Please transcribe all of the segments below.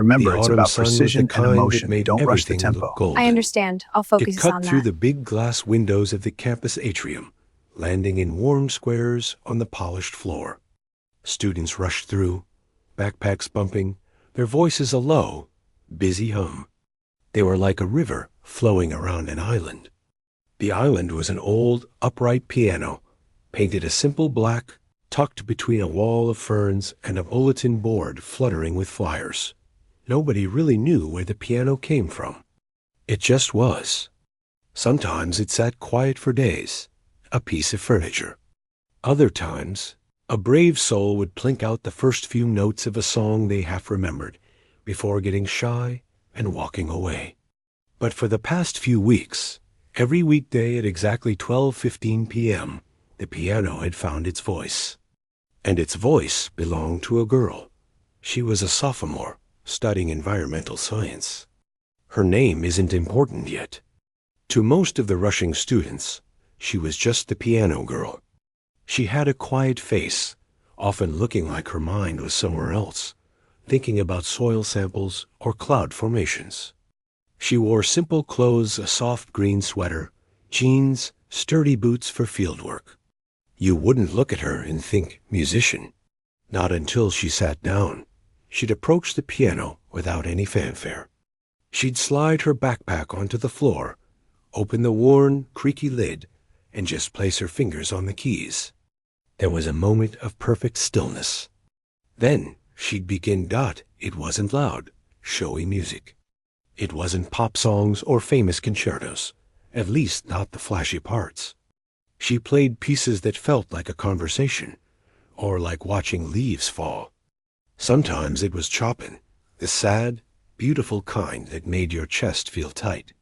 The Remember, it's autumn about sun was the precision and kind that emotion. made Don't rush the everything look tempo. golden. I understand. I'll It focus cut on through that. the big glass windows of the campus atrium, landing in warm squares on the polished floor. Students rushed through, backpacks bumping, their voices a low, busy hum. They were like a river flowing around an island. The island was an old, upright piano, painted a simple black, tucked between a wall of ferns and a bulletin board fluttering with flyers. Nobody really knew where the piano came from. It just was. Sometimes it sat quiet for days, a piece of furniture. Other times, a brave soul would plink out the first few notes of a song they half remembered, before getting shy and walking away. But for the past few weeks, every weekday at exactly 12:15 p.m., the piano had found its voice. And its voice belonged to a girl. She was a sophomore, studying environmental science. Her name isn't important yet. To most of the rushing students, she was just the piano girl. She had a quiet face, often looking like her mind was somewhere else, thinking about soil samples or cloud formations. She wore simple clothes, a soft green sweater, jeans, sturdy boots for fieldwork. You wouldn't look at her and think musician. Not until she sat down. She'd approach the piano without any fanfare. She'd slide her backpack onto the floor, open the worn, creaky lid, and just place her fingers on the keys. There was a moment of perfect stillness. Then she'd begin. It wasn't loud, showy music. It wasn't pop songs or famous concertos, at least not the flashy parts. She played pieces that felt like a conversation, or like watching leaves fall. Sometimes it was Chopin, the sad, beautiful kind that made your chest feel tight.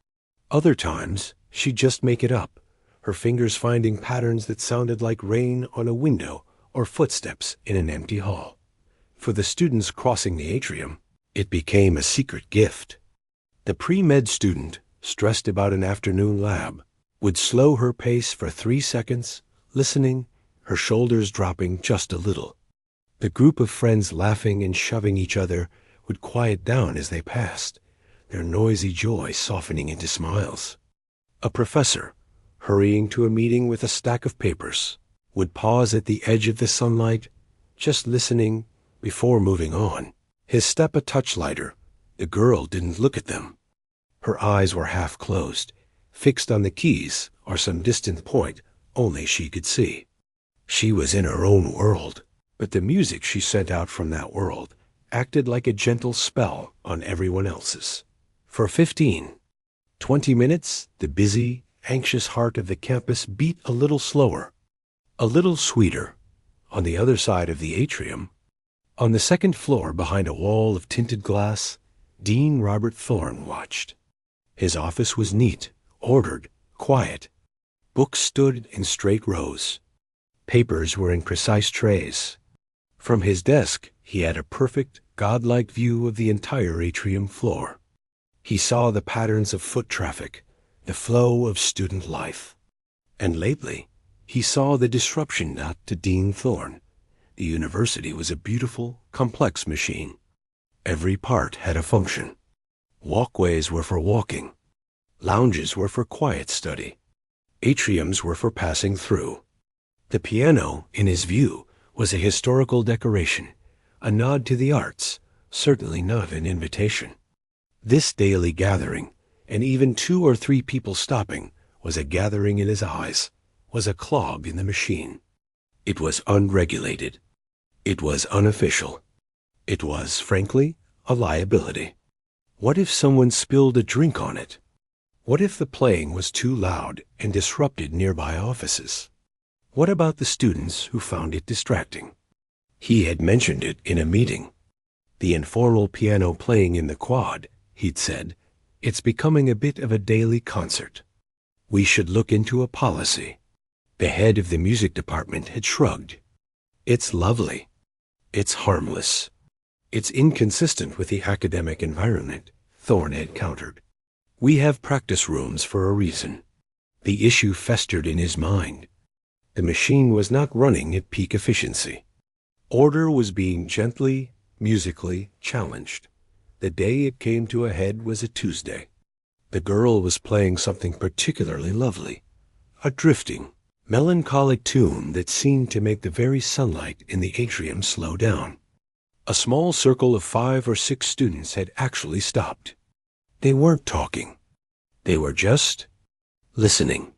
Other times, she'd just make it up, her fingers finding patterns that sounded like rain on a window or footsteps in an empty hall. For the students crossing the atrium, it became a secret gift. The pre-med student, stressed about an afternoon lab, would slow her pace for 3 seconds, listening, her shoulders dropping just a little. The group of friends laughing and shoving each other would quiet down as they passed, their noisy joy softening into smiles. A professor, hurrying to a meeting with a stack of papers, would pause at the edge of the sunlight, just listening before moving on. His step a touch lighter, the girl didn't look at them. Her eyes were half closed, fixed on the keys or some distant point only she could see. She was in her own world, but the music she sent out from that world acted like a gentle spell on everyone else's. For 20 minutes, the busy, anxious heart of the campus beat a little slower, a little sweeter. On the other side of the atrium, on the second floor behind a wall of tinted glass, Dean Robert Thorne watched. His office was neat, ordered, quiet. Books stood in straight rows. Papers were in precise trays. From his desk, he had a perfect, godlike view of the entire atrium floor. He saw the patterns of foot traffic, the flow of student life. And lately, he saw the disruption to Dean Thorne. The university was a beautiful, complex machine. Every part had a function. Walkways were for walking. Lounges were for quiet study. Atriums were for passing through. The piano, in his view, was a historical decoration, a nod to the arts, certainly not an invitation. This daily gathering, and even 2 or 3 people stopping, was a gathering in his eyes, was a clog in the machine. It was unregulated. It was unofficial. It was, frankly, a liability. What if someone spilled a drink on it? What if the playing was too loud and disrupted nearby offices? What about the students who found it distracting? He had mentioned it in a meeting. The informal piano playing in the quad, he'd said, it's becoming a bit of a daily concert. We should look into a policy. The head of the music department had shrugged. It's lovely. It's harmless. It's inconsistent with the academic environment, Thorne had countered. We have practice rooms for a reason. The issue festered in his mind. The machine was not running at peak efficiency. Order was being gently, musically challenged. The day it came to a head was a Tuesday. The girl was playing something particularly lovely, a drifting, melancholic tune that seemed to make the very sunlight in the atrium slow down. A small circle of 5 or 6 students had actually stopped. They weren't talking. They were just listening.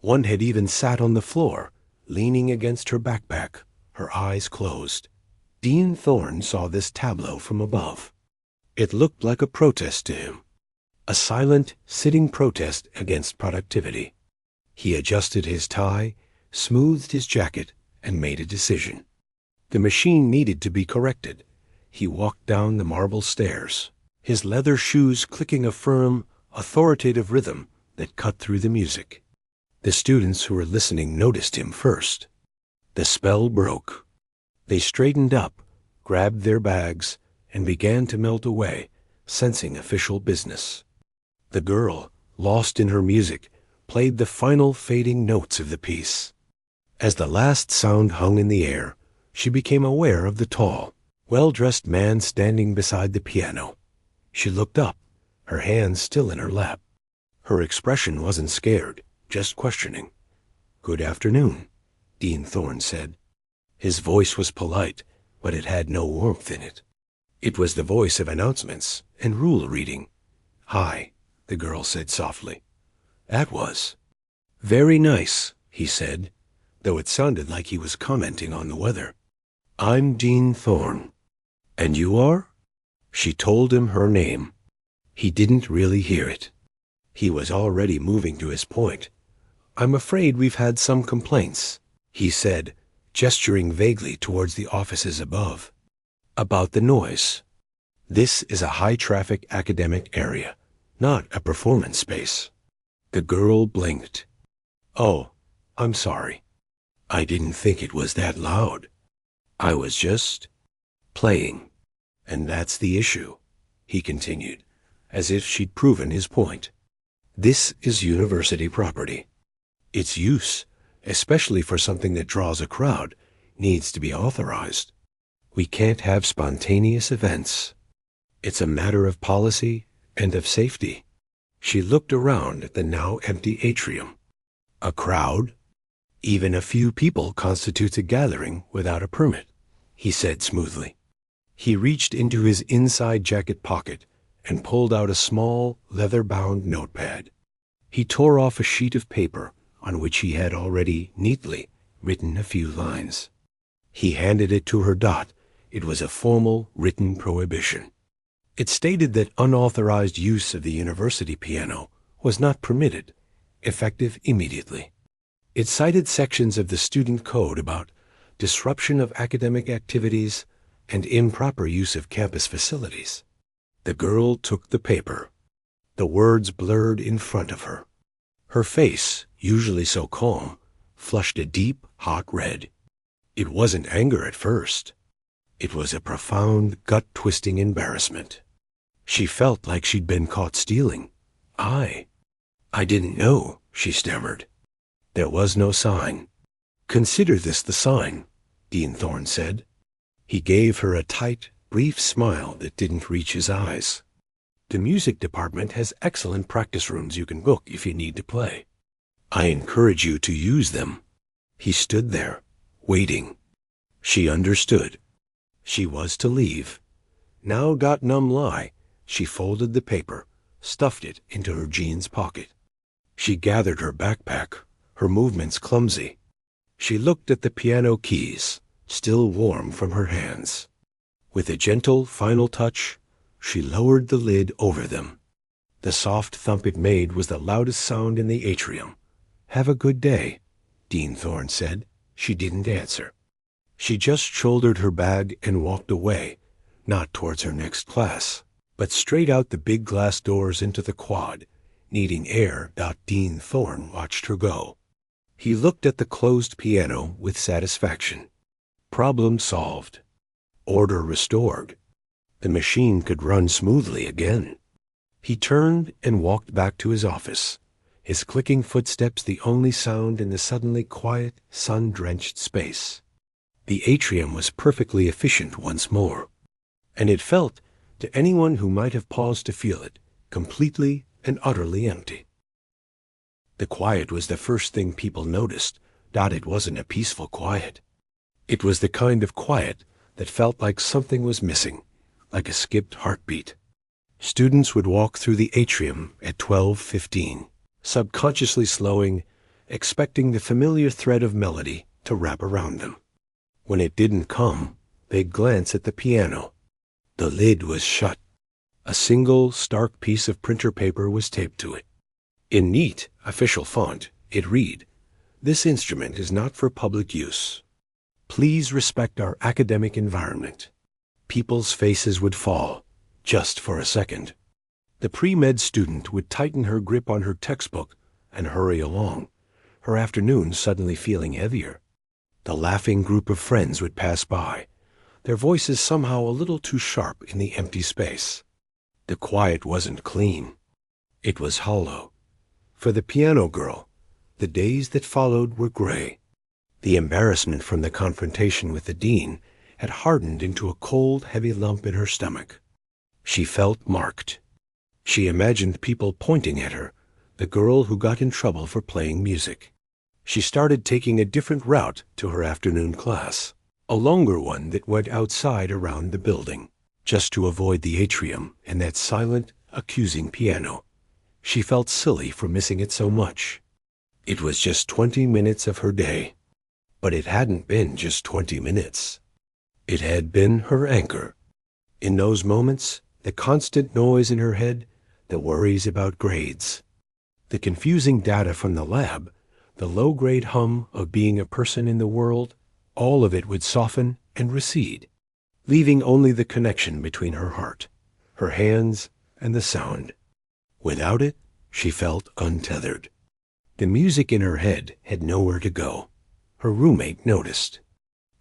One had even sat on the floor, leaning against her backpack, her eyes closed. Dean Thorne saw this tableau from above. It looked like a protest to him, a silent, sitting protest against productivity. He adjusted his tie, smoothed his jacket, and made a decision. The machine needed to be corrected. He walked down the marble stairs, his leather shoes clicking a firm, authoritative rhythm that cut through the music. The students who were listening noticed him first. The spell broke. They straightened up, grabbed their bags, and began to melt away, sensing official business. The girl, lost in her music, played the final fading notes of the piece. As the last sound hung in the air, she became aware of the tall, well-dressed man standing beside the piano. She looked up, her hands still in her lap. Her expression wasn't scared, just questioning. "Good afternoon," Dean Thorne said. His voice was polite, but it had no warmth in it. It was the voice of announcements and rule reading. "Hi," the girl said softly. "That was very nice," he said, though it sounded like he was commenting on the weather. "I'm Dean Thorne. And you are?" She told him her name. He didn't really hear it. He was already moving to his point. "I'm afraid we've had some complaints," he said, gesturing vaguely towards the offices above. "About the noise. This is a high-traffic academic area, not a performance space." The girl blinked. "Oh, I'm sorry. I didn't think it was that loud. I was just playing. And that's the issue," he continued, as if she'd proven his point. "This is university property. Its use, especially for something that draws a crowd, needs to be authorized. We can't have spontaneous events. It's a matter of policy and of safety." She looked around at the now empty atrium. A crowd? Even a few people constitutes a gathering without a permit, he said smoothly. He reached into his inside jacket pocket and pulled out a small, leather-bound notepad. He tore off a sheet of paper on which he had already neatly written a few lines. He handed it to her. It was a formal, written prohibition. It stated that unauthorized use of the university piano was not permitted, effective immediately. It cited sections of the student code about disruption of academic activities and improper use of campus facilities. The girl took the paper. The words blurred in front of her. Her face, usually so calm, flushed a deep, hot red. It wasn't anger at first. It was a profound, gut-twisting embarrassment. She felt like she'd been caught stealing. I didn't know," she stammered. There was no sign. "Consider this the sign," Dean Thorne said. He gave her a tight, brief smile that didn't reach his eyes. "The music department has excellent practice rooms you can book if you need to play. I encourage you to use them." He stood there, waiting. She understood. She was to leave. Now got numb lie. She folded the paper, stuffed it into her jeans pocket. She gathered her backpack, her movements clumsy. She looked at the piano keys, still warm from her hands. With a gentle final touch, she lowered the lid over them. The soft thump it made was the loudest sound in the atrium. "Have a good day," Dean Thorne said. She didn't answer. She just shouldered her bag and walked away, not towards her next class, but straight out the big glass doors into the quad, needing air. Dean Thorne watched her go. He looked at the closed piano with satisfaction. Problem solved. Order restored. The machine could run smoothly again. He turned and walked back to his office, his clicking footsteps the only sound in the suddenly quiet, sun-drenched space. The atrium was perfectly efficient once more, and it felt to anyone who might have paused to feel it, completely and utterly empty. The quiet was the first thing people noticed. It wasn't a peaceful quiet. It was the kind of quiet that felt like something was missing, like a skipped heartbeat. Students would walk through the atrium at 12:15, subconsciously slowing, expecting the familiar thread of melody to wrap around them. When it didn't come, they'd glance at the piano. The lid was shut. A single, stark piece of printer paper was taped to it. In neat, official font, it read, "This instrument is not for public use. Please respect our academic environment." People's faces would fall, just for a second. The pre-med student would tighten her grip on her textbook and hurry along, her afternoon suddenly feeling heavier. The laughing group of friends would pass by, their voices somehow a little too sharp in the empty space. The quiet wasn't clean. It was hollow. For the piano girl, the days that followed were gray. The embarrassment from the confrontation with the dean had hardened into a cold, heavy lump in her stomach. She felt marked. She imagined people pointing at her, the girl who got in trouble for playing music. She started taking a different route to her afternoon class, a longer one that went outside around the building, just to avoid the atrium and that silent, accusing piano. She felt silly for missing it so much. It was just 20 minutes of her day. But it hadn't been just 20 minutes. It had been her anchor. In those moments, the constant noise in her head, the worries about grades, the confusing data from the lab, the low-grade hum of being a person in the world, all of it would soften and recede, leaving only the connection between her heart, her hands, and the sound. Without it, she felt untethered. The music in her head had nowhere to go. Her roommate noticed.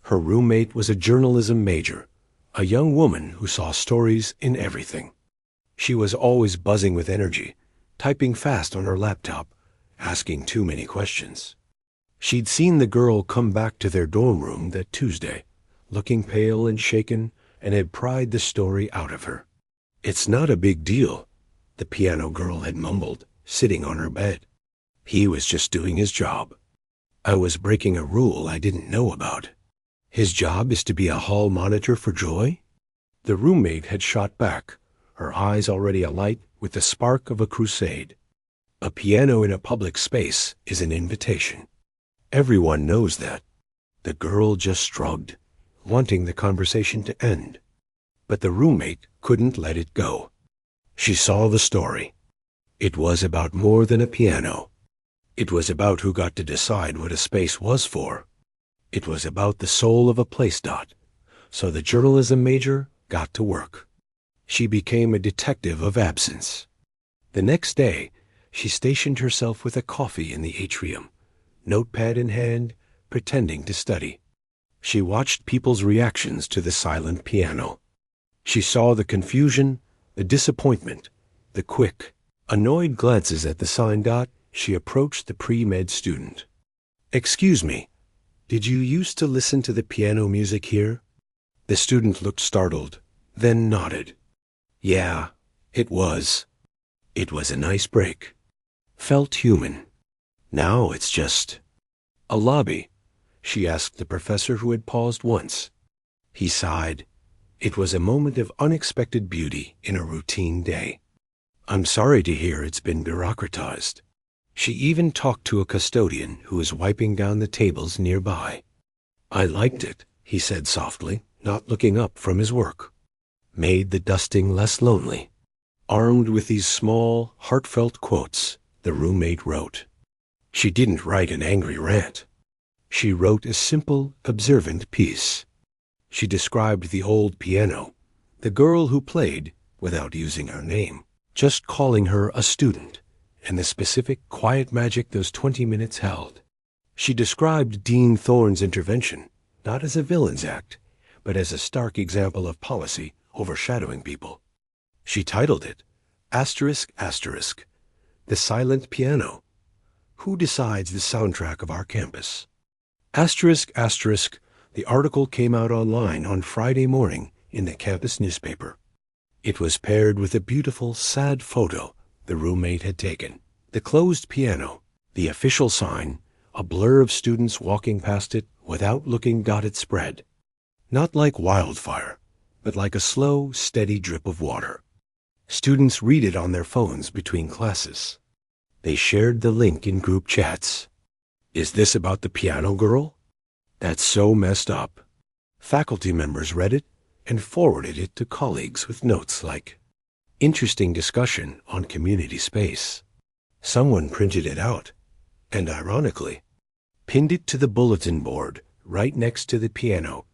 Her roommate was a journalism major, a young woman who saw stories in everything. She was always buzzing with energy, typing fast on her laptop, asking too many questions. She'd seen the girl come back to their dorm room that Tuesday, looking pale and shaken, and had pried the story out of her. "It's not a big deal," the piano girl had mumbled, sitting on her bed. "He was just doing his job. I was breaking a rule I didn't know about. His job is to be a hall monitor for Joy?" The roommate had shot back, her eyes already alight with the spark of a crusade. A piano in a public space is an invitation. Everyone knows that. The girl just shrugged, wanting the conversation to end. But the roommate couldn't let it go. She saw the story. It was about more than a piano. It was about who got to decide what a space was for. It was about the soul of a place. So the journalism major got to work. She became a detective of absence. The next day, she stationed herself with a coffee in the atrium, notepad in hand, pretending to study. She watched people's reactions to the silent piano. She saw the confusion, the disappointment, the quick, annoyed glances at the sign. She approached the pre-med student. "Excuse me, did you used to listen to the piano music here?" The student looked startled, then nodded. "Yeah, it was. It was a nice break. Felt human. Now it's just a lobby," she asked the professor who had paused once. He sighed. It was a moment of unexpected beauty in a routine day. "I'm sorry to hear it's been bureaucratized." She even talked to a custodian who was wiping down the tables nearby. "I liked it," he said softly, not looking up from his work. "Made the dusting less lonely." Armed with these small, heartfelt quotes, the roommate wrote. She didn't write an angry rant. She wrote a simple, observant piece. She described the old piano, the girl who played, without using her name, just calling her a student, and the specific, quiet magic those 20 minutes held. She described Dean Thorne's intervention, not as a villain's act, but as a stark example of policy overshadowing people. She titled it, ****, The Silent Piano. Who Decides the Soundtrack of Our Campus?" ****, the article came out online on Friday morning in the campus newspaper. It was paired with a beautiful, sad photo the roommate had taken. The closed piano, the official sign, a blur of students walking past it without looking got it spread. Not like wildfire, but like a slow, steady drip of water. Students read it on their phones between classes. They shared the link in group chats. Is this about the piano girl? That's so messed up. Faculty members read it and forwarded it to colleagues with notes like, interesting discussion on community space. Someone printed it out and, ironically, pinned it to the bulletin board right next to the piano.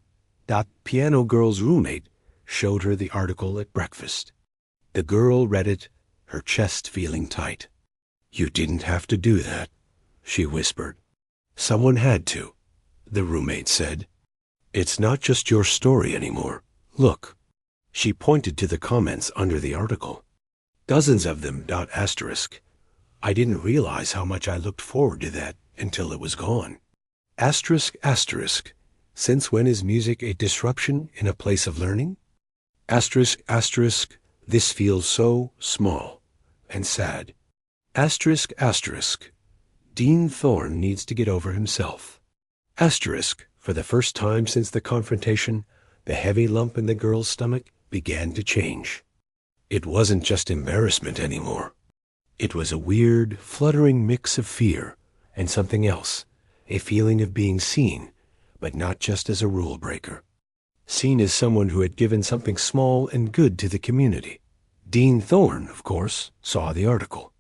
That piano girl's roommate showed her the article at breakfast. The girl read it, her chest feeling tight. You didn't have to do that, she whispered. Someone had to, the roommate said. It's not just your story anymore. Look. She pointed to the comments under the article. Dozens of them. Asterisk. I didn't realize how much I looked forward to that until it was gone. Asterisk, asterisk. Since when is music a disruption in a place of learning? Asterisk, asterisk. This feels so small and sad. Asterisk, asterisk. Dean Thorne needs to get over himself. Asterisk. For the first time since the confrontation, the heavy lump in the girl's stomach began to change. It wasn't just embarrassment anymore. It was a weird, fluttering mix of fear and something else, a feeling of being seen, but not just as a rule breaker. Seen as someone who had given something small and good to the community. Dean Thorne, of course, saw the article.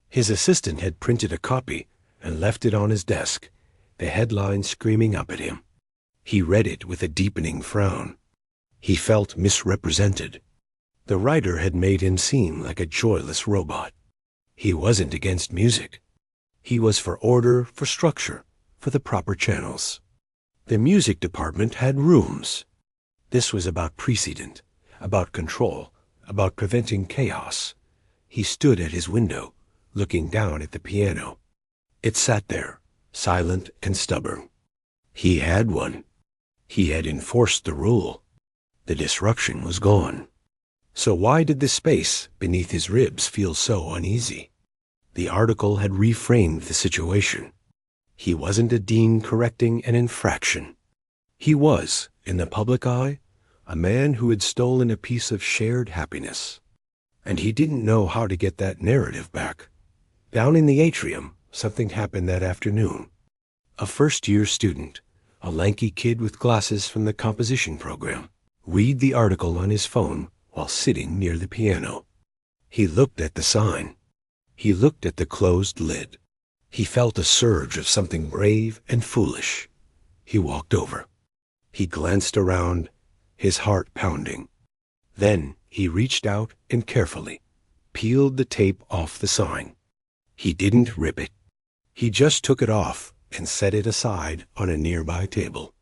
His assistant had printed a copy and left it on his desk, the headline screaming up at him. He read it with a deepening frown. He felt misrepresented. The writer had made him seem like a joyless robot. He wasn't against music. He was for order, for structure, for the proper channels. The music department had rooms. This was about precedent, about control, about preventing chaos. He stood at his window, looking down at the piano. It sat there, silent and stubborn. He had one. He had enforced the rule. The disruption was gone. So why did the space beneath his ribs feel so uneasy? The article had reframed the situation. He wasn't a dean correcting an infraction. He was, in the public eye, a man who had stolen a piece of shared happiness. And he didn't know how to get that narrative back. Down in the atrium, something happened that afternoon. A first-year student, a lanky kid with glasses from the composition program, read the article on his phone while sitting near the piano. He looked at the sign. He looked at the closed lid. He felt a surge of something brave and foolish. He walked over. He glanced around, his heart pounding. Then he reached out and carefully peeled the tape off the sign. He didn't rip it. He just took it off and set it aside on a nearby table.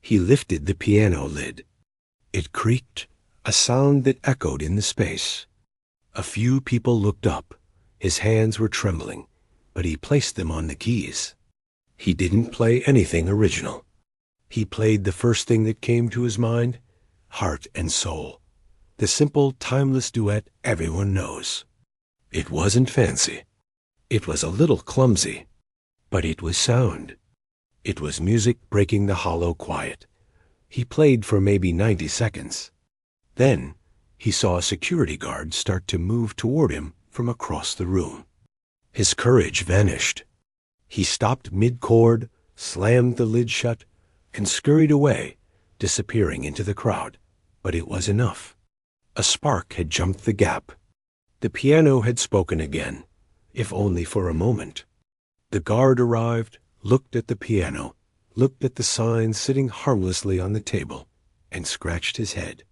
He lifted the piano lid. It creaked, a sound that echoed in the space. A few people looked up. His hands were trembling, but he placed them on the keys. He didn't play anything original. He played the first thing that came to his mind, Heart and Soul, the simple, timeless duet everyone knows. It wasn't fancy. It was a little clumsy, but it was sound. It was music breaking the hollow quiet. He played for maybe 90 seconds. Then he saw a security guard start to move toward him from across the room. His courage vanished. He stopped mid-chord, slammed the lid shut, and scurried away, disappearing into the crowd. But it was enough. A spark had jumped the gap. The piano had spoken again, if only for a moment. The guard arrived, looked at the piano, looked at the sign sitting harmlessly on the table, and scratched his head.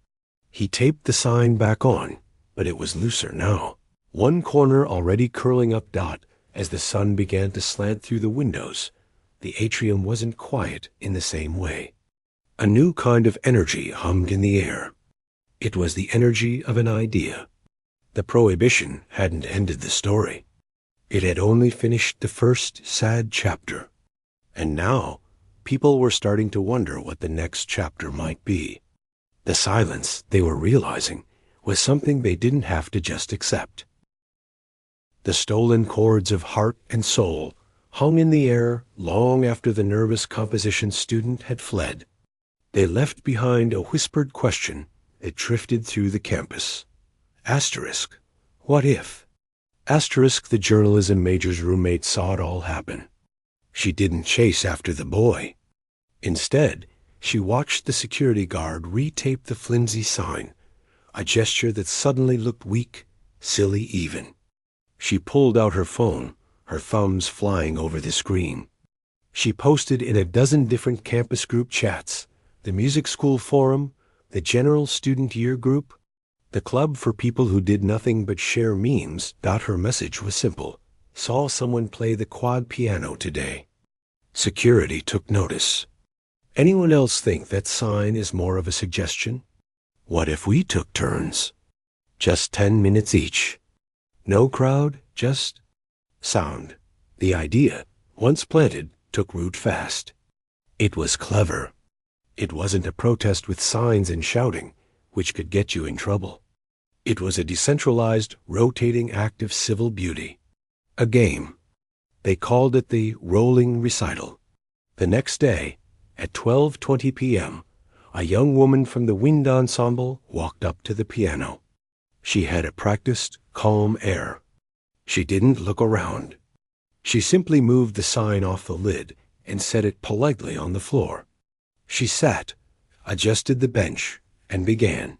He taped the sign back on, but it was looser now. One corner already curling up. As the sun began to slant through the windows, the atrium wasn't quiet in the same way. A new kind of energy hummed in the air. It was the energy of an idea. The prohibition hadn't ended the story. It had only finished the first sad chapter. And now, people were starting to wonder what the next chapter might be. The silence, they were realizing, was something they didn't have to just accept. The stolen chords of heart and soul hung in the air long after the nervous composition student had fled. They left behind a whispered question that drifted through the campus. Asterisk, what if? Asterisk, the journalism major's roommate saw it all happen. She didn't chase after the boy. Instead, she watched the security guard retape the flimsy sign, a gesture that suddenly looked weak, silly even. She pulled out her phone, her thumbs flying over the screen. She posted in a dozen different campus group chats, the music school forum, the general student year group, the club for people who did nothing but share memes. Her message was simple. Saw someone play the quad piano today. Security took notice. Anyone else think that sign is more of a suggestion? What if we took turns? Just 10 minutes each. No crowd, just sound. The idea, once planted, took root fast. It was clever. It wasn't a protest with signs and shouting, which could get you in trouble. It was a decentralized, rotating act of civil beauty. A game. They called it the rolling recital. The next day, at 12:20 p.m., a young woman from the wind ensemble walked up to the piano. She had a practiced, calm air. She didn't look around. She simply moved the sign off the lid and set it politely on the floor. She sat, adjusted the bench, and began.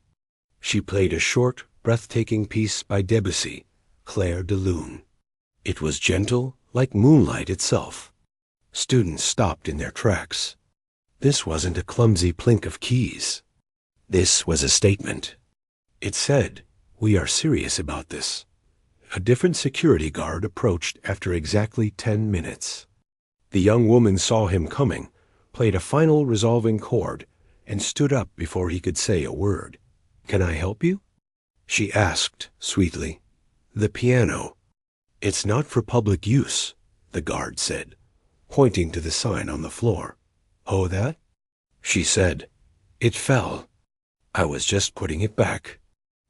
She played a short, breathtaking piece by Debussy, Clair de Lune. It was gentle, like moonlight itself. Students stopped in their tracks. This wasn't a clumsy plink of keys. This was a statement. It said, "We are serious about this." A different security guard approached after exactly 10 minutes. The young woman saw him coming, played a final resolving chord, and stood up before he could say a word. "Can I help you?" She asked, sweetly. "The piano." "It's not for public use," the guard said, pointing to the sign on the floor. "Oh, that?" She said, "It fell. I was just putting it back."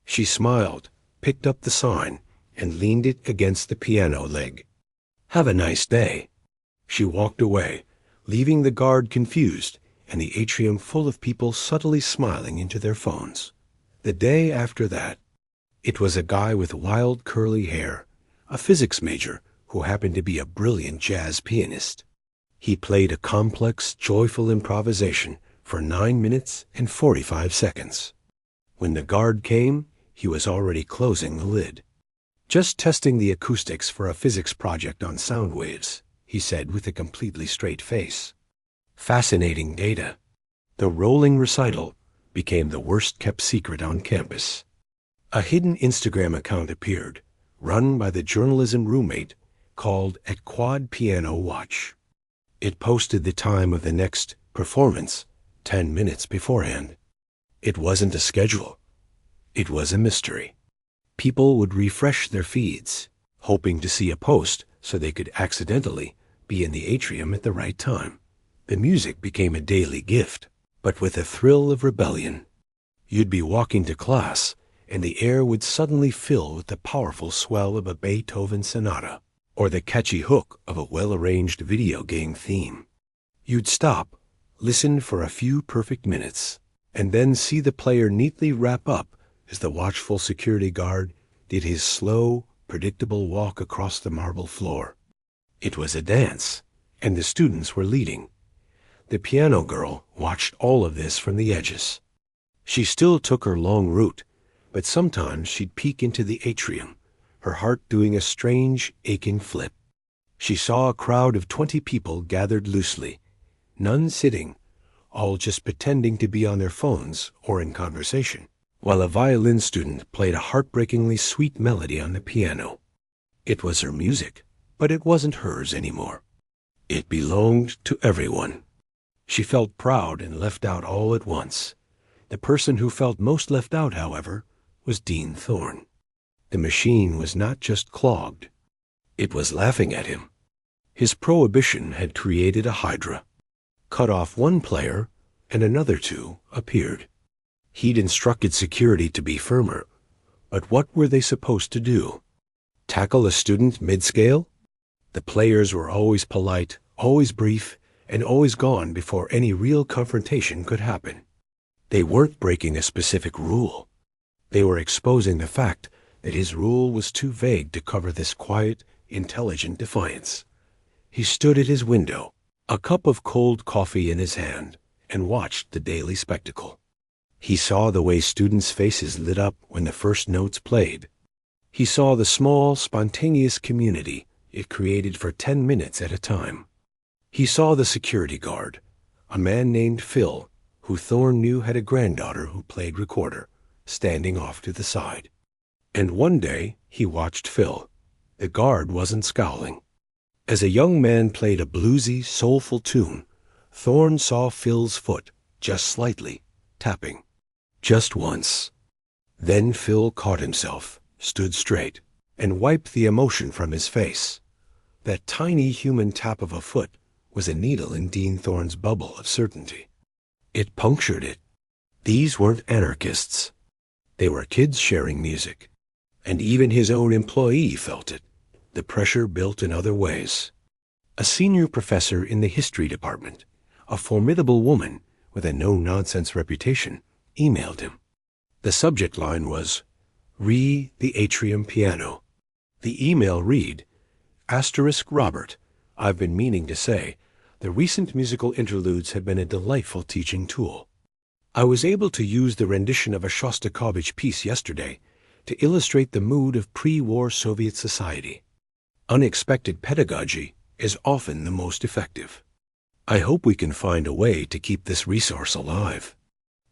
She smiled, picked up the sign, and leaned it against the piano leg. "Have a nice day." She walked away, leaving the guard confused and the atrium full of people subtly smiling into their phones. The day after that, it was a guy with wild curly hair, a physics major who happened to be a brilliant jazz pianist. He played a complex, joyful improvisation for 9 minutes and 45 seconds. When the guard came, he was already closing the lid. "Just testing the acoustics for a physics project on sound waves," he said with a completely straight face. Fascinating data. The rolling recital became the worst-kept secret on campus. A hidden Instagram account appeared, run by the journalism roommate, called at Quad Piano Watch. It posted the time of the next performance 10 minutes beforehand. It wasn't a schedule. It was a mystery. People would refresh their feeds, hoping to see a post so they could accidentally be in the atrium at the right time. The music became a daily gift, but with a thrill of rebellion. You'd be walking to class, and the air would suddenly fill with the powerful swell of a Beethoven sonata, or the catchy hook of a well-arranged video game theme. You'd stop, listen for a few perfect minutes, and then see the player neatly wrap up as the watchful security guard did his slow, predictable walk across the marble floor. It was a dance, and the students were leading. The piano girl watched all of this from the edges. She still took her long route, but sometimes she'd peek into the atrium, her heart doing a strange, aching flip. She saw a crowd of 20 people gathered loosely, none sitting, all just pretending to be on their phones or in conversation, while a violin student played a heartbreakingly sweet melody on the piano. It was her music, but it wasn't hers anymore. It belonged to everyone. She felt proud and left out all at once. The person who felt most left out, however, was Dean Thorne. The machine was not just clogged. It was laughing at him. His prohibition had created a hydra. Cut off one player, and another two appeared. He'd instructed security to be firmer, But what were they supposed to do? Tackle a student mid-scale? The players were always polite, always brief, and always gone before any real confrontation could happen. They weren't breaking a specific rule. They were exposing the fact that his rule was too vague to cover this quiet, intelligent defiance. He stood at his window, a cup of cold coffee in his hand, and watched the daily spectacle. He saw the way students' faces lit up when the first notes played. He saw the small, spontaneous community it created for 10 minutes at a time. He saw the security guard, a man named Phil, who Thorne knew had a granddaughter who played recorder, standing off to the side. And one day he watched Phil. The guard wasn't scowling. As a young man played a bluesy, soulful tune, Thorne saw Phil's foot, just slightly, tapping. Just once. Then Phil caught himself, stood straight, and wiped the emotion from his face. That tiny human tap of a foot was a needle in Dean Thorne's bubble of certainty. It punctured it. These weren't anarchists. They were kids sharing music. And even his own employee felt it, the pressure built in other ways. A senior professor in the history department, a formidable woman with a no-nonsense reputation, emailed him. The subject line was, "Re the Atrium Piano." The email read, "Robert, I've been meaning to say, the recent musical interludes have been a delightful teaching tool. I was able to use the rendition of a Shostakovich piece yesterday to illustrate the mood of pre-war Soviet society. Unexpected pedagogy is often the most effective. I hope we can find a way to keep this resource alive.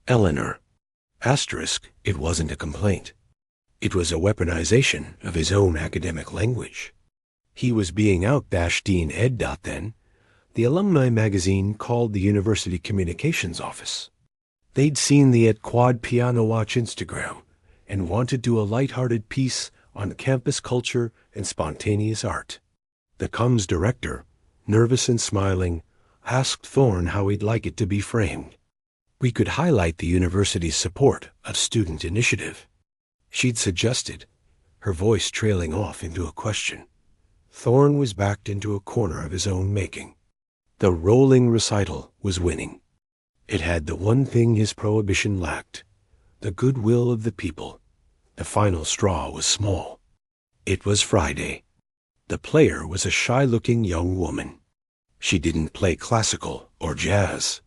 Eleanor." It wasn't a complaint. It was a weaponization of his own academic language. He was being out-Dean Ed. Then. The alumni magazine called the university communications office. They'd seen the at Quad Piano Watch Instagram and wanted to do a light-hearted piece on campus culture and spontaneous art. The comms director, nervous and smiling, asked Thorne how he'd like it to be framed. We could highlight the university's support of student initiative. She'd suggested, her voice trailing off into a question. Thorne was backed into a corner of his own making. The rolling recital was winning. It had the one thing his prohibition lacked, the goodwill of the people. The final straw was small. It was Friday. The player was a shy-looking young woman. She didn't play classical or jazz.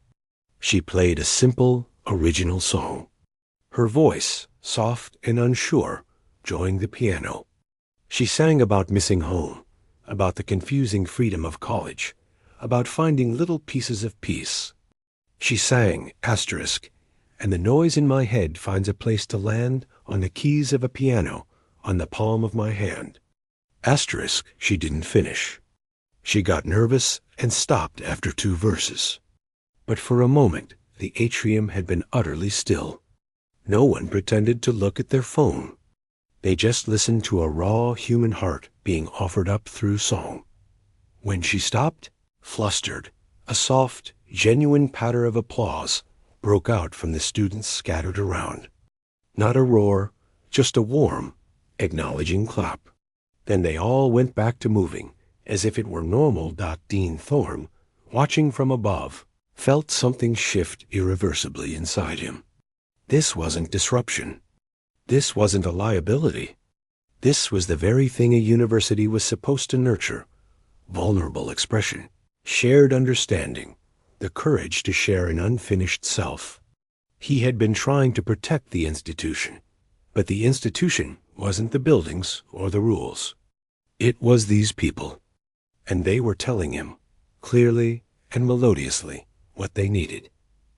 She played a simple, original song. Her voice, soft and unsure, joined the piano. She sang about missing home, about the confusing freedom of college, about finding little pieces of peace. She sang, and the noise in my head finds a place to land on the keys of a piano on the palm of my hand. She didn't finish. She got nervous and stopped after 2 verses. But for a moment, the atrium had been utterly still. No one pretended to look at their phone. They just listened to a raw human heart being offered up through song. When she stopped, flustered, a soft, genuine patter of applause broke out from the students scattered around. Not a roar, just a warm, acknowledging clap. Then they all went back to moving, as if it were normal. Dean Thorne, watching from above, felt something shift irreversibly inside him. This wasn't disruption. This wasn't a liability. This was the very thing a university was supposed to nurture: vulnerable expression, shared understanding, the courage to share an unfinished self. He had been trying to protect the institution, but the institution wasn't the buildings or the rules. It was these people, and they were telling him, clearly and melodiously, what they needed.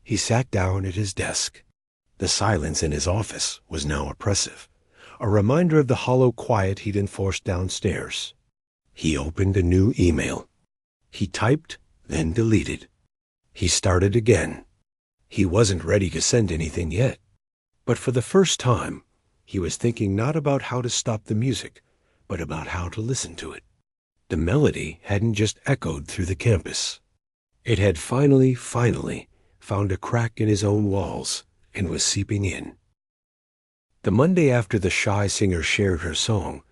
He sat down at his desk. The silence in his office was now oppressive, a reminder of the hollow quiet he'd enforced downstairs. He opened a new email. He typed, then deleted. He started again. He wasn't ready to send anything yet. But for the first time, he was thinking not about how to stop the music, but about how to listen to it. The melody hadn't just echoed through the campus. It had finally found a crack in his own walls and was seeping in. The Monday after the shy singer shared her song,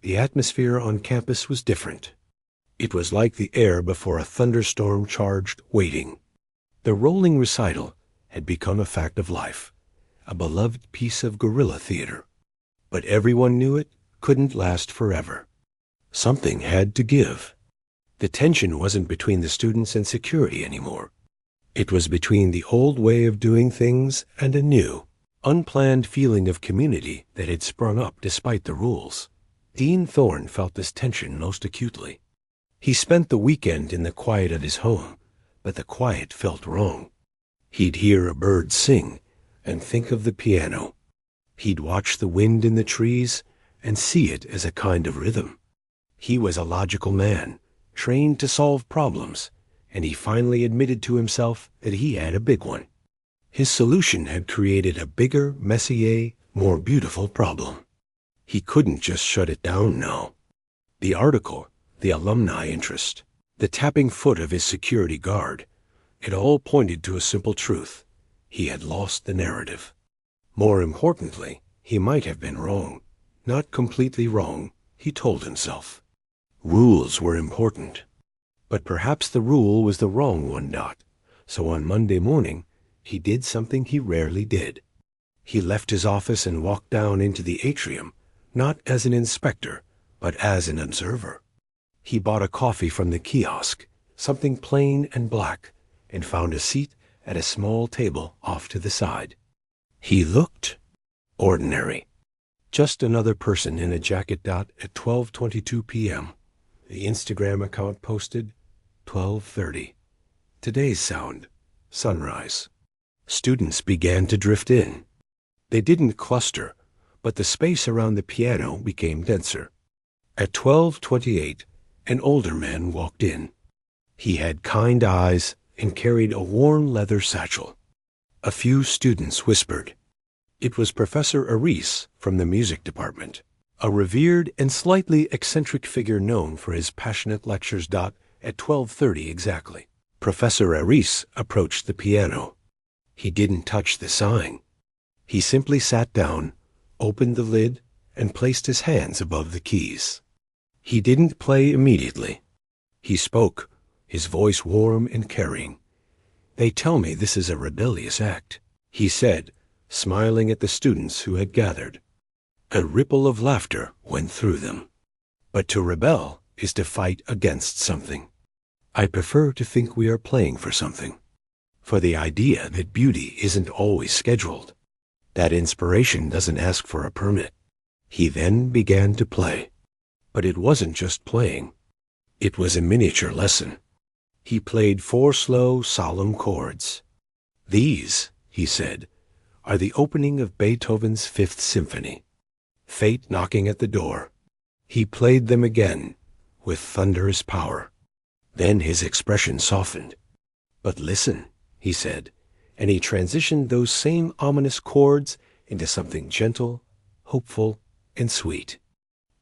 the atmosphere on campus was different. It was like the air before a thunderstorm charged waiting. The rolling recital had become a fact of life, a beloved piece of guerrilla theater. But everyone knew it couldn't last forever. Something had to give. The tension wasn't between the students and security anymore. It was between the old way of doing things and a new, unplanned feeling of community that had sprung up despite the rules. Dean Thorne felt this tension most acutely. He spent the weekend in the quiet of his home, but the quiet felt wrong. He'd hear a bird sing and think of the piano. He'd watch the wind in the trees and see it as a kind of rhythm. He was a logical man, trained to solve problems, and he finally admitted to himself that he had a big one. His solution had created a bigger, messier, more beautiful problem. He couldn't just shut it down now. The article, the alumni interest, the tapping foot of his security guard, it all pointed to a simple truth. He had lost the narrative. More importantly, he might have been wrong. Not completely wrong, he told himself. Rules were important. But perhaps the rule was the wrong one. So on Monday morning, he did something he rarely did. He left his office and walked down into the atrium, not as an inspector, but as an observer. He bought a coffee from the kiosk, something plain and black, and found a seat at a small table off to the side. He looked ordinary. Just another person in a jacket. At 12:22 p.m., the Instagram account posted 12:30. Today's sound, sunrise. Students began to drift in. They didn't cluster, but the space around the piano became denser. At 12:28, an older man walked in. He had kind eyes and carried a worn leather satchel. A few students whispered. It was Professor Aris from the music department, a revered and slightly eccentric figure known for his passionate lectures. At 12:30 exactly, Professor Aris approached the piano. He didn't touch the sign. He simply sat down, opened the lid, and placed his hands above the keys. He didn't play immediately. He spoke, his voice warm and carrying. "They tell me this is a rebellious act," he said, smiling at the students who had gathered. A ripple of laughter went through them. But to rebel is to fight against something. I prefer to think we are playing for something. For the idea that beauty isn't always scheduled. That inspiration doesn't ask for a permit. He then began to play. But it wasn't just playing. It was a miniature lesson. He played 4 slow, solemn chords. These, he said, are the opening of Beethoven's Fifth Symphony. Fate knocking at the door. He played them again, with thunderous power. Then his expression softened. But listen, he said, and he transitioned those same ominous chords into something gentle, hopeful, and sweet.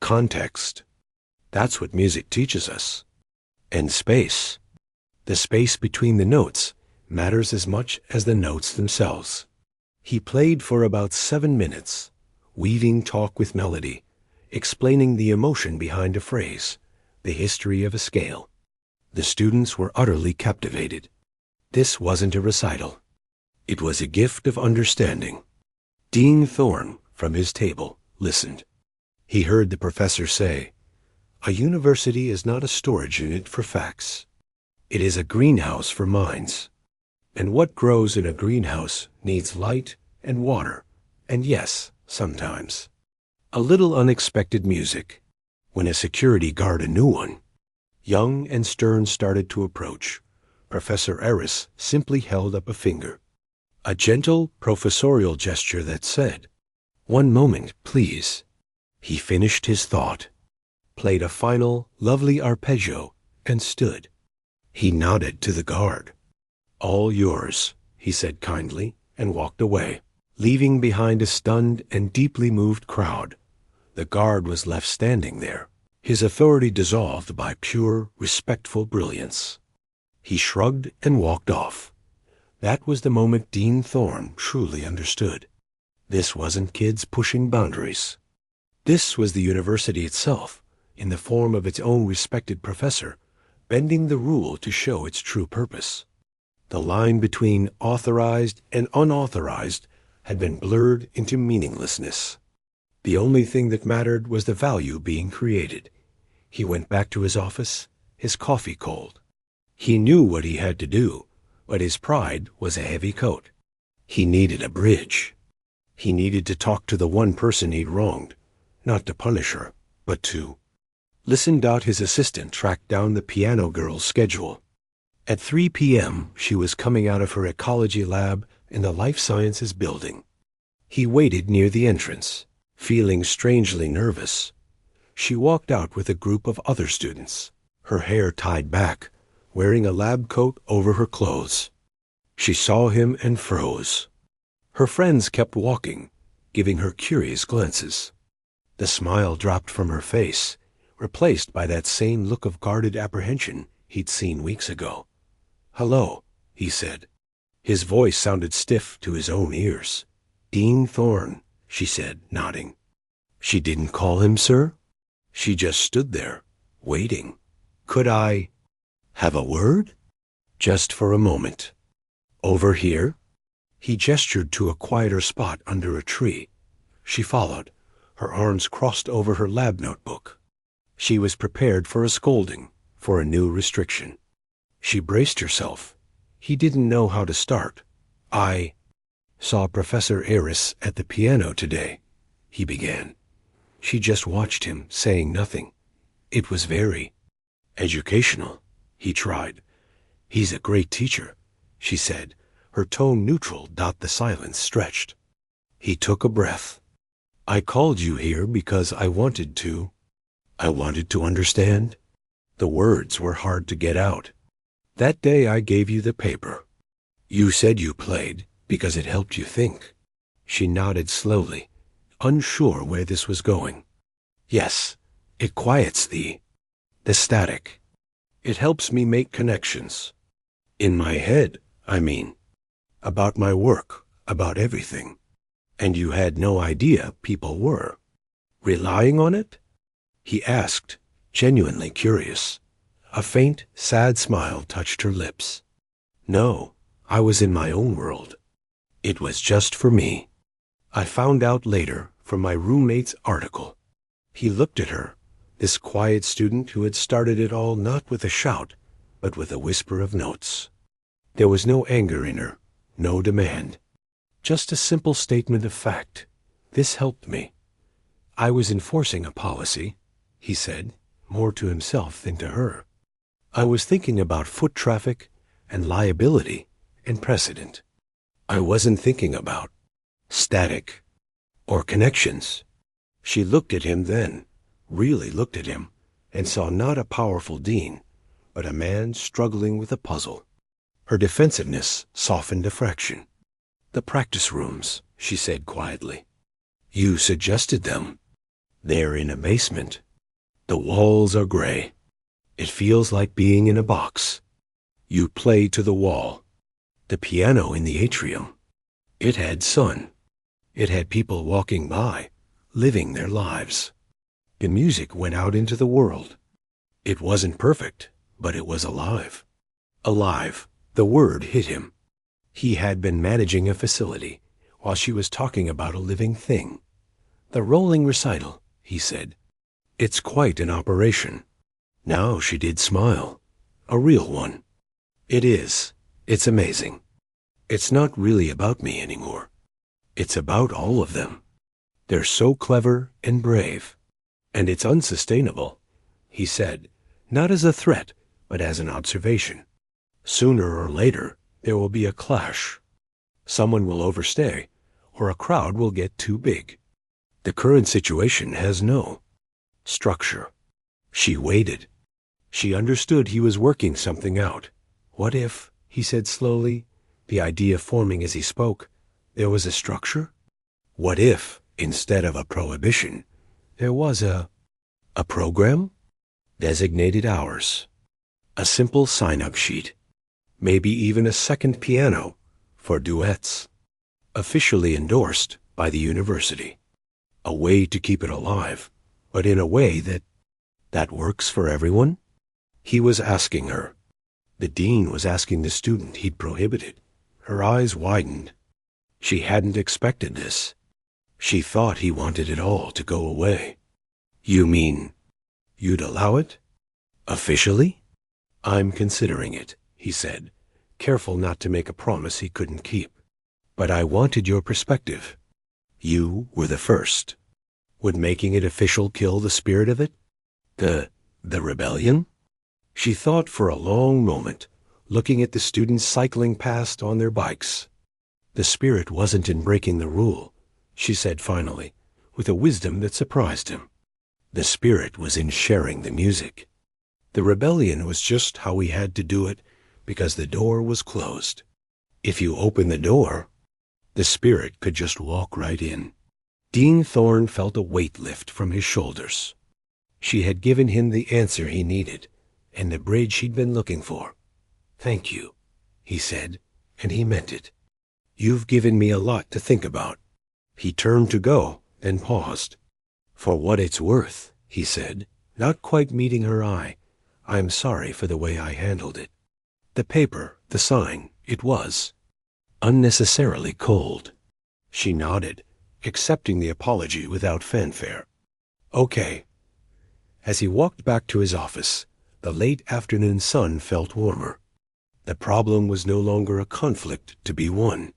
Context. That's what music teaches us. And space. The space between the notes matters as much as the notes themselves. He played for about 7 minutes, weaving talk with melody, explaining the emotion behind a phrase, the history of a scale. The students were utterly captivated. This wasn't a recital. It was a gift of understanding. Dean Thorne, from his table, listened. He heard the professor say, "A university is not a storage unit for facts. It is a greenhouse for minds. And what grows in a greenhouse needs light and water, and yes, sometimes, a little unexpected music." When a security guard, a new one, young and stern, started to approach, Professor Aris simply held up a finger. A gentle professorial gesture that said, "One moment, please." He finished his thought, played a final, lovely arpeggio, and stood. He nodded to the guard. "All yours," he said kindly, and walked away, leaving behind a stunned and deeply moved crowd. The guard was left standing there, his authority dissolved by pure, respectful brilliance. He shrugged and walked off. That was the moment Dean Thorne truly understood. This wasn't kids pushing boundaries. This was the university itself, in the form of its own respected professor, bending the rule to show its true purpose. The line between authorized and unauthorized had been blurred into meaninglessness. The only thing that mattered was the value being created. He went back to his office, his coffee cold. He knew what he had to do, but his pride was a heavy coat. He needed a bridge. He needed to talk to the one person he'd wronged, not to punish her, but to listen. His assistant tracked down the piano girl's schedule. At 3 p.m., she was coming out of her ecology lab in the life sciences building. He waited near the entrance, feeling strangely nervous. She walked out with a group of other students, her hair tied back, wearing a lab coat over her clothes. She saw him and froze. Her friends kept walking, giving her curious glances. The smile dropped from her face, replaced by that same look of guarded apprehension he'd seen weeks ago. "Hello," he said. His voice sounded stiff to his own ears. "Dean Thorne," she said, nodding. She didn't call him sir. She just stood there, waiting. "Could I have a word?" "Just for a moment." "Over here?" He gestured to a quieter spot under a tree. She followed, her arms crossed over her lab notebook. She was prepared for a scolding, for a new restriction. She braced herself. He didn't know how to start. "I saw Professor Aris at the piano today," he began. She just watched him, saying nothing. "It was very educational," he tried. "He's a great teacher," she said, her tone neutral. The silence stretched. He took a breath. "I called you here because I wanted to understand." The words were hard to get out. "That day I gave you the paper. You said you played because it helped you think." She nodded slowly, unsure where this was going. "Yes, it quiets the static. It helps me make connections. In my head, I mean. About my work, about everything. And you had no idea people were relying on it?" He asked, genuinely curious. A faint, sad smile touched her lips. "No, I was in my own world. It was just for me. I found out later from my roommate's article." He looked at her, this quiet student who had started it all not with a shout, but with a whisper of notes. There was no anger in her, no demand. Just a simple statement of fact. "This helped me. I was enforcing a policy," he said, more to himself than to her. "I was thinking about foot traffic and liability and precedent. I wasn't thinking about static or connections." She looked at him then, really looked at him, and saw not a powerful dean, but a man struggling with a puzzle. Her defensiveness softened a fraction. "The practice rooms," she said quietly. "You suggested them. They're in a basement. The walls are gray. It feels like being in a box. You play to the wall. The piano in the atrium. It had sun. It had people walking by, living their lives. The music went out into the world. It wasn't perfect, but it was alive. Alive. The word hit him. He had been managing a facility, while she was talking about a living thing. "The rolling recital," he said. "It's quite an operation." Now she did smile. "A real one." "It is. It's amazing. It's not really about me anymore. It's about all of them. They're so clever and brave. And it's unsustainable," he said, not as a threat, but as an observation. "Sooner or later, there will be a clash. Someone will overstay, or a crowd will get too big. The current situation has no structure." She waited. She understood he was working something out. "What if," he said slowly, the idea forming as he spoke, "there was a structure? What if, instead of a prohibition, there was a program? Designated hours. A simple sign-up sheet. Maybe even a second piano for duets. Officially endorsed by the university. A way to keep it alive, but in a way that works for everyone? He was asking her. The dean was asking the student he'd prohibited. Her eyes widened. She hadn't expected this. She thought he wanted it all to go away. You mean you'd allow it? Officially? I'm considering it, he said, careful not to make a promise he couldn't keep. But I wanted your perspective. You were the first. Would making it official kill the spirit of it? The rebellion? She thought for a long moment, looking at the students cycling past on their bikes. The spirit wasn't in breaking the rule, she said finally, with a wisdom that surprised him. The spirit was in sharing the music. The rebellion was just how we had to do it because the door was closed. If you open the door, the spirit could just walk right in. Dean Thorne felt a weight lift from his shoulders. She had given him the answer he needed, and the bridge he'd been looking for. Thank you, he said, and he meant it. You've given me a lot to think about. He turned to go, then paused. For what it's worth, he said, not quite meeting her eye, I'm sorry for the way I handled it. The paper, the sign, it was unnecessarily cold. She nodded, accepting the apology without fanfare. Okay. As he walked back to his office, the late afternoon sun felt warmer. The problem was no longer a conflict to be won.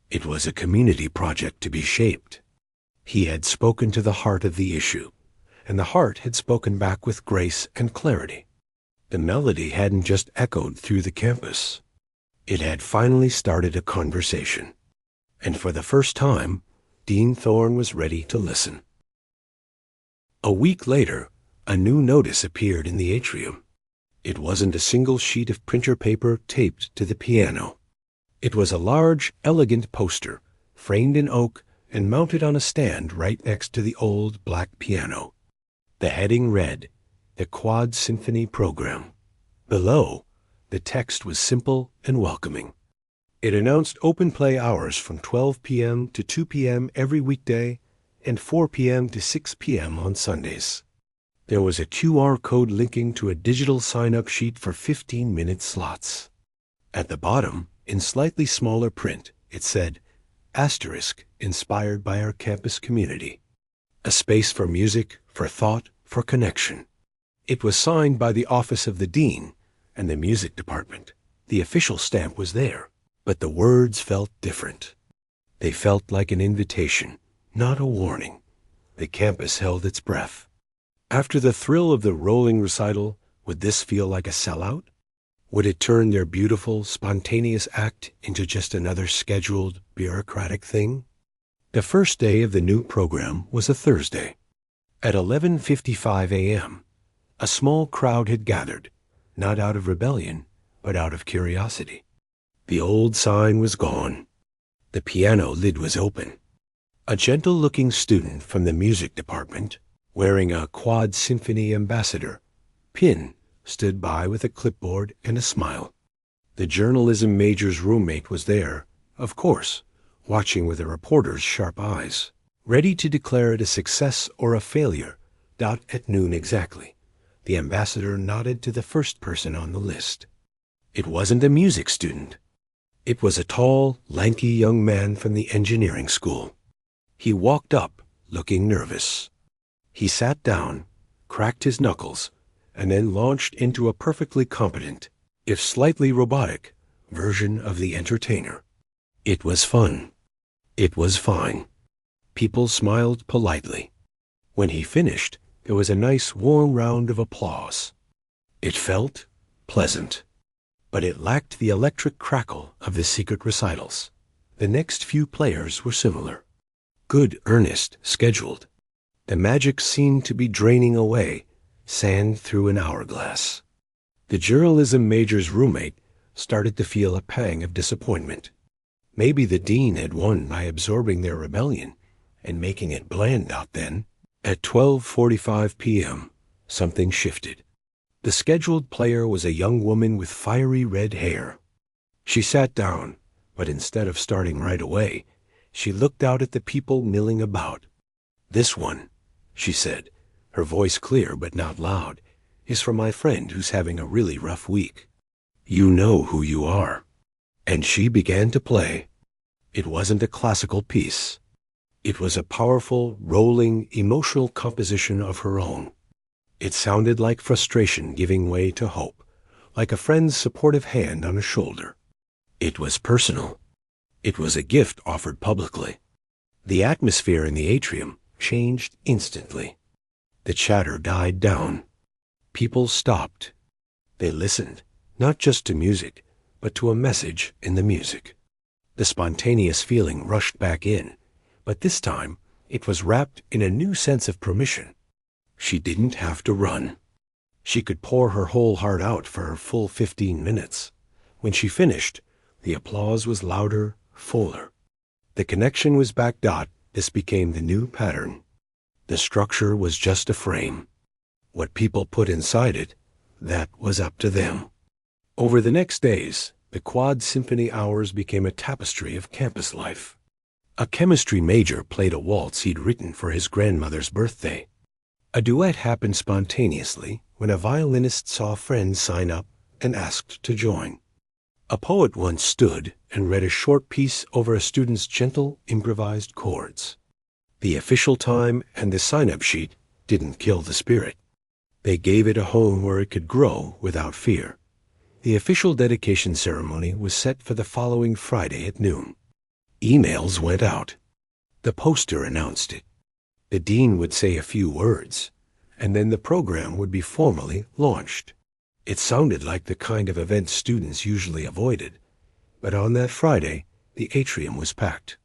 It was a community project to be shaped. He had spoken to the heart of the issue, and the heart had spoken back with grace and clarity. The melody hadn't just echoed through the campus. It had finally started a conversation. And for the first time, Dean Thorne was ready to listen. A week later, a new notice appeared in the atrium. It wasn't a single sheet of printer paper taped to the piano. It was a large, elegant poster, framed in oak and mounted on a stand right next to the old black piano. The heading read, "The Quad Symphony Program." Below, the text was simple and welcoming. It announced open play hours from 12 p.m. to 2 p.m. every weekday and 4 p.m. to 6 p.m. on Sundays. There was a QR code linking to a digital sign-up sheet for 15-minute slots. At the bottom, in slightly smaller print, it said, "Asterisk, inspired by our campus community. A space for music, for thought, for connection." It was signed by the office of the dean and the music department. The official stamp was there, but the words felt different. They felt like an invitation, not a warning. The campus held its breath. After the thrill of the rolling recital, would this feel like a sellout? Would it turn their beautiful, spontaneous act into just another scheduled, bureaucratic thing? The first day of the new program was a Thursday. At 11:55 a.m., a small crowd had gathered, not out of rebellion, but out of curiosity. The old sign was gone. The piano lid was open. A gentle-looking student from the music department, wearing a Quad Symphony ambassador pin, stood by with a clipboard and a smile. The journalism major's roommate was there, of course, watching with a reporter's sharp eyes, ready to declare it a success or a failure, at noon exactly. The ambassador nodded to the first person on the list. It wasn't a music student. It was a tall, lanky young man from the engineering school. He walked up, looking nervous. He sat down, cracked his knuckles, and then launched into a perfectly competent, if slightly robotic, version of the entertainer. It was fun. It was fine. People smiled politely. When he finished, there was a nice warm round of applause. It felt pleasant, but it lacked the electric crackle of the secret recitals. The next few players were similar. Good, earnest, scheduled. The magic seemed to be draining away, sand through an hourglass. The journalism major's roommate started to feel a pang of disappointment. Maybe the dean had won by absorbing their rebellion and making it bland out then. At 12:45 p.m., something shifted. The scheduled player was a young woman with fiery red hair. She sat down, but instead of starting right away, She looked out at the people milling about. "This one," she said, her voice clear but not loud, "is for my friend who's having a really rough week. You know who you are." And she began to play. It wasn't a classical piece. It was a powerful, rolling, emotional composition of her own. It sounded like frustration giving way to hope, like a friend's supportive hand on a shoulder. It was personal. It was a gift offered publicly. The atmosphere in the atrium changed instantly. The chatter died down. People stopped. They listened, not just to music, but to a message in the music. The spontaneous feeling rushed back in, but this time it was wrapped in a new sense of permission. She didn't have to run. She could pour her whole heart out for her full 15 minutes. When she finished, the applause was louder, fuller. The connection was back. This became the new pattern. The structure was just a frame. What people put inside it, that was up to them. Over the next days, the Quad Symphony hours became a tapestry of campus life. A chemistry major played a waltz he'd written for his grandmother's birthday. A duet happened spontaneously when a violinist saw a friend sign up and asked to join. A poet once stood and read a short piece over a student's gentle, improvised chords. The official time and the sign-up sheet didn't kill the spirit. They gave it a home where it could grow without fear. The official dedication ceremony was set for the following Friday at noon. Emails went out. The poster announced it. The dean would say a few words, and then the program would be formally launched. It sounded like the kind of event students usually avoided, but on that Friday, the atrium was packed.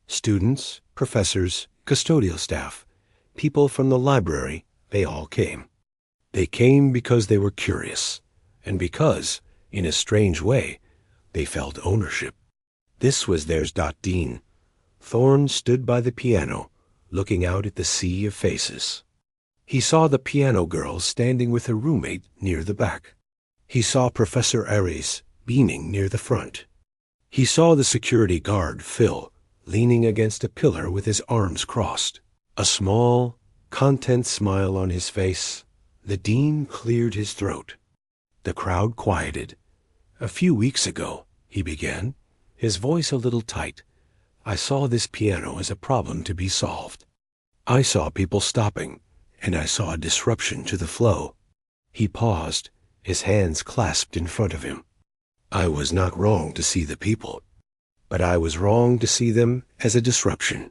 Students, professors, custodial staff, people from the library, they all came. They came because they were curious, and because, in a strange way, they felt ownership. This was theirs. Dean Thorne stood by the piano, looking out at the sea of faces. He saw the piano girl standing with her roommate near the back. He saw Professor Aries beaming near the front. He saw the security guard, Phil, leaning against a pillar with his arms crossed. A small, content smile on his face. The dean cleared his throat. The crowd quieted. "A few weeks ago," he began, his voice a little tight, "I saw this piano as a problem to be solved. I saw people stopping, and I saw a disruption to the flow." He paused, his hands clasped in front of him. "I was not wrong to see the people, but I was wrong to see them as a disruption."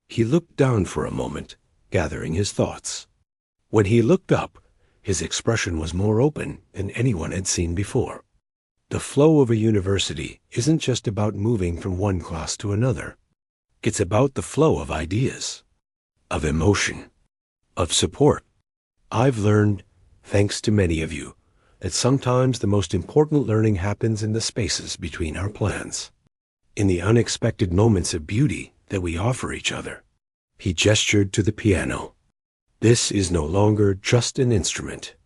He looked down for a moment, gathering his thoughts. When he looked up, his expression was more open than anyone had seen before. The flow of a university isn't just about moving from one class to another. It's about the flow of ideas, of emotion, of support. I've learned, thanks to many of you, that sometimes the most important learning happens in the spaces between our plans, in the unexpected moments of beauty that we offer each other. He gestured to the piano. This is no longer just an instrument.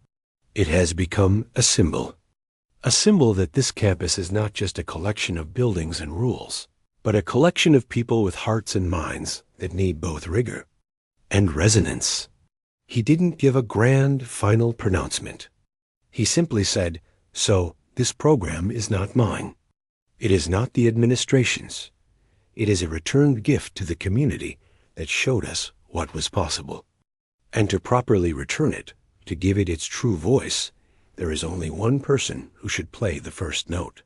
It has become a symbol that this campus is not just a collection of buildings and rules, but a collection of people with hearts and minds that need both rigor and resonance. He didn't give a grand final pronouncement. He simply said, "So, this program is not mine. It is not the administration's. It is a returned gift to the community that showed us what was possible. And to properly return it, to give it its true voice, there is only one person who should play the first note."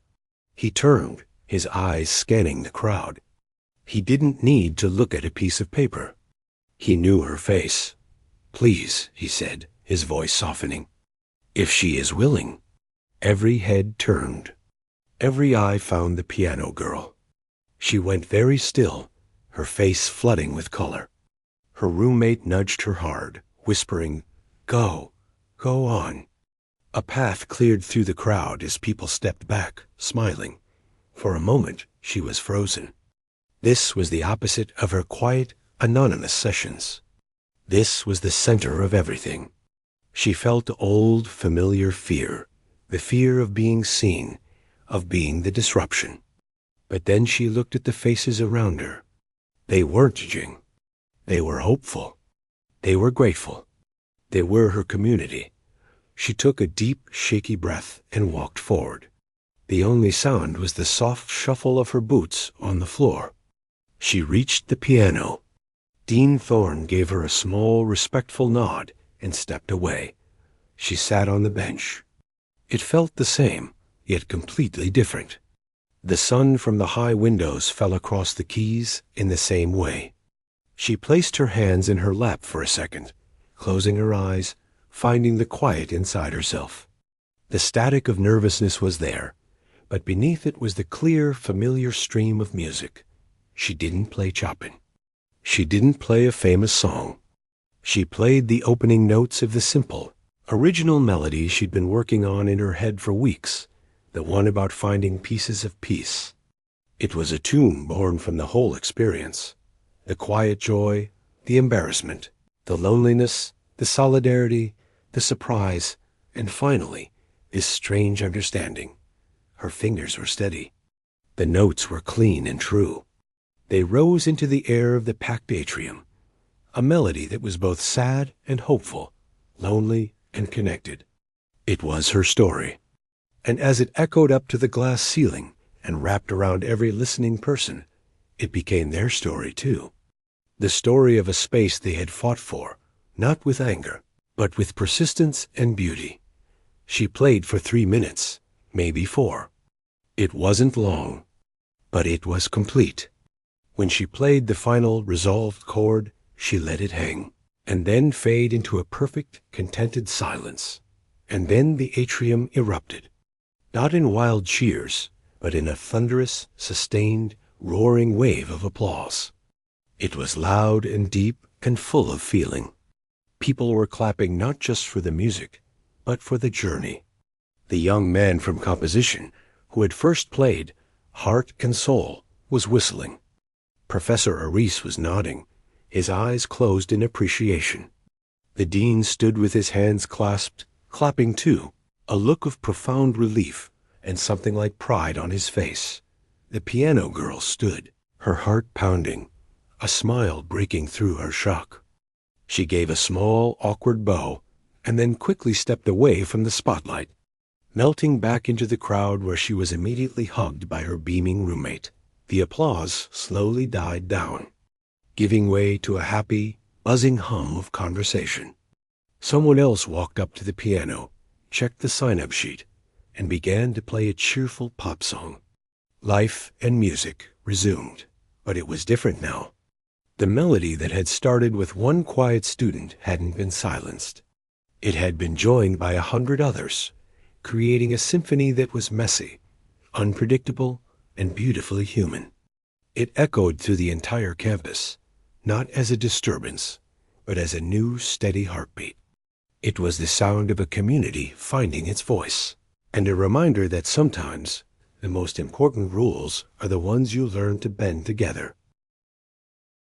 He turned, his eyes scanning the crowd. He didn't need to look at a piece of paper. He knew her face. "Please," he said, his voice softening. "If she is willing." Every head turned. Every eye found the piano girl. She went very still, her face flooding with color. Her roommate nudged her hard, whispering, "Go on." A path cleared through the crowd as people stepped back, smiling. For a moment, she was frozen. This was the opposite of her quiet, anonymous sessions. This was the center of everything. She felt old, familiar fear, the fear of being seen, of being the disruption. But then she looked at the faces around her. They weren't judging. They were hopeful. They were grateful. They were her community. She took a deep, shaky breath and walked forward. The only sound was the soft shuffle of her boots on the floor. She reached the piano. Dean Thorne gave her a small, respectful nod and stepped away. She sat on the bench. It felt the same, yet completely different. The sun from the high windows fell across the keys in the same way. She placed her hands in her lap for a second, closing her eyes, finding the quiet inside herself. The static of nervousness was there, but beneath it was the clear, familiar stream of music. She didn't play Chopin. She didn't play a famous song. She played the opening notes of the simple, original melody she'd been working on in her head for weeks, the one about finding pieces of peace. It was a tune born from the whole experience, the quiet joy, the embarrassment, the loneliness, the solidarity, the surprise, and finally, this strange understanding. Her fingers were steady. The notes were clean and true. They rose into the air of the packed atrium, a melody that was both sad and hopeful, lonely and connected. It was her story. And as it echoed up to the glass ceiling and wrapped around every listening person, it became their story too. The story of a space they had fought for, not with anger, but with persistence and beauty. She played for 3 minutes, maybe 4. It wasn't long, but it was complete. When she played the final resolved chord, she let it hang, and then fade into a perfect, contented silence. And then the atrium erupted, not in wild cheers, but in a thunderous, sustained, roaring wave of applause. It was loud and deep and full of feeling. People were clapping not just for the music, but for the journey. The young man from composition, who had first played Heart and Soul, was whistling. Professor Aris was nodding, his eyes closed in appreciation. The dean stood with his hands clasped, clapping too, a look of profound relief and something like pride on his face. The piano girl stood, her heart pounding, a smile breaking through her shock. She gave a small, awkward bow and then quickly stepped away from the spotlight, melting back into the crowd where she was immediately hugged by her beaming roommate. The applause slowly died down, giving way to a happy, buzzing hum of conversation. Someone else walked up to the piano, checked the sign-up sheet, and began to play a cheerful pop song. Life and music resumed, but it was different now. The melody that had started with one quiet student hadn't been silenced. It had been joined by 100 others, creating a symphony that was messy, unpredictable, and beautifully human. It echoed through the entire campus, not as a disturbance, but as a new, steady heartbeat. It was the sound of a community finding its voice, and a reminder that sometimes the most important rules are the ones you learn to bend together.